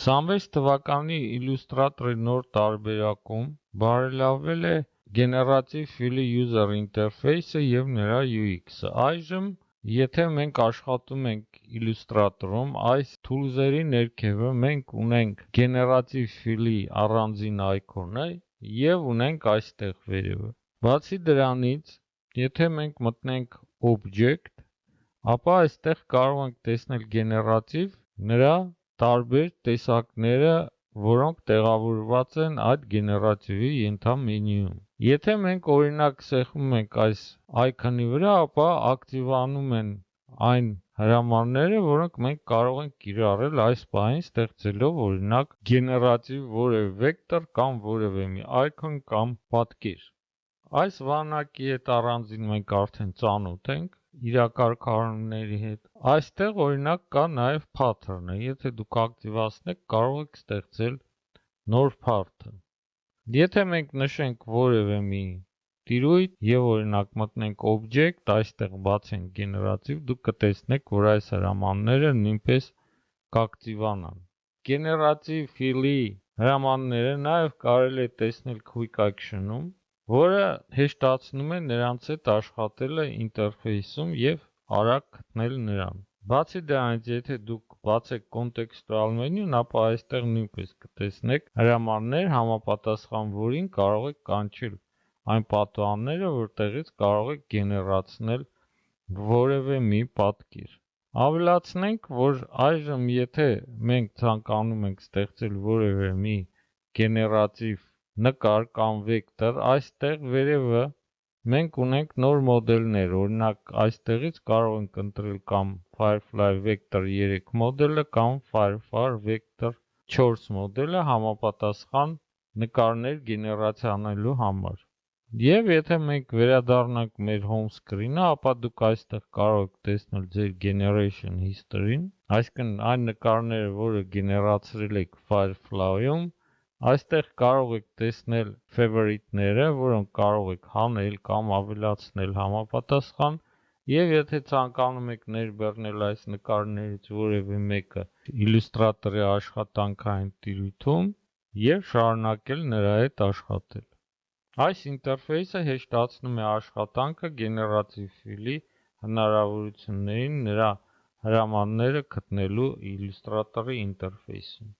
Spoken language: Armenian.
26 թվականի Illustrator-ի նոր տարբերակում բարելավվել է Generative Fill-ի user interface-ը և նրա UX-ը։ Այժմ, եթե մենք աշխատում ենք Illustrator-ում, այս tools-երի ներքևը մենք ունենք Generative Fill-ի առանձին այկոնը և ունենք այստեղ վերևը։ Բացի դրանից, եթե մենք մտնենք Object, ապա այստեղ կարող ենք տեսնել Generative նրա տարբեր տեսակները, որոնք տեղավորված են այդ Generative-ի ենթամենյուում։ Եթե մենք օրինակ սեղմում ենք այս icon-ի վրա, ապա ակտիվանում են այն հրամանները, որոնք մենք կարող ենք կիրառել այս պահին, ստեղծելով օրինակ Generative որևէ վեկտոր կամ որևէ մի icon կամ պատկեր։ Այս վանակի հետ առանձին մենք արդեն ծանոթ ենք իրակարգառումների հետ։ Այստեղ օրինակ կա նաև pattern-ը, եթե դուք ակտիվացնեք, կարող եք ստեղծել նոր pattern։ Եթե մենք նշենք որևէ մի տիրույթ եւ օրինակ մտնենք Object, այստեղ բացենք Generative, դուք կտեսնեք, որ այս հրամանները նույնպես կակտիվանան։ Generative Fill-ի հրամանները նաև կարելի է տեսնել Quick Action-ում, որը հեշտացնում է նրանց հետ աշխատելը ինտերֆեյսում և արագ գտնել նրան։ Բացի դրանից, եթե դուք բացեք contextual menu-ն, ապա այստեղ նույնպես կտեսնեք հրամաններ, համապատասխան որին կարող եք կանչել այն պատուհանները, որտեղից կարող եք գեներացնել որևէ մի պատկեր։ Ավելացնենք, որ այժմ եթե մենք ցանկանում ենք ստեղծել որևէ մի գեներատիվ նկար կամ վեկտոր, այստեղ վերևը մենք ունենք նոր մոդելներ, օրինակ այստեղից կարող ենք ընտրել կամ Firefly Vector 3 մոդելը կամ Firefly Vector 4 մոդելը համապատասխան նկարներ գեներացիա անելու համար։ Եվ եթե մենք վերադառնանք մեր home screen-ը, ապա դուք այստեղ կարող եք տեսնել ձեր generation history-ն, այսինքն այն նկարները, որը գեներացրել եք Firefly-ում, այստեղ կարող եք տեսնել favorite-ները, որոնք կարող եք հանել կամ ավելացնել համապատասխան, եւ եթե ցանկանում եք ներբեռնել այս նկարներից որևէ մեկը Illustrator-ի աշխատանքային տիրույթում եւ շարունակել նրա հետ աշխատել։ Այս ինտերֆեյսը հեշտացնում է աշխատանքը Generative Fill-ի հնարավորություններին նրա հրամանները գտնելու Illustrator-ի ինտերֆեյսում։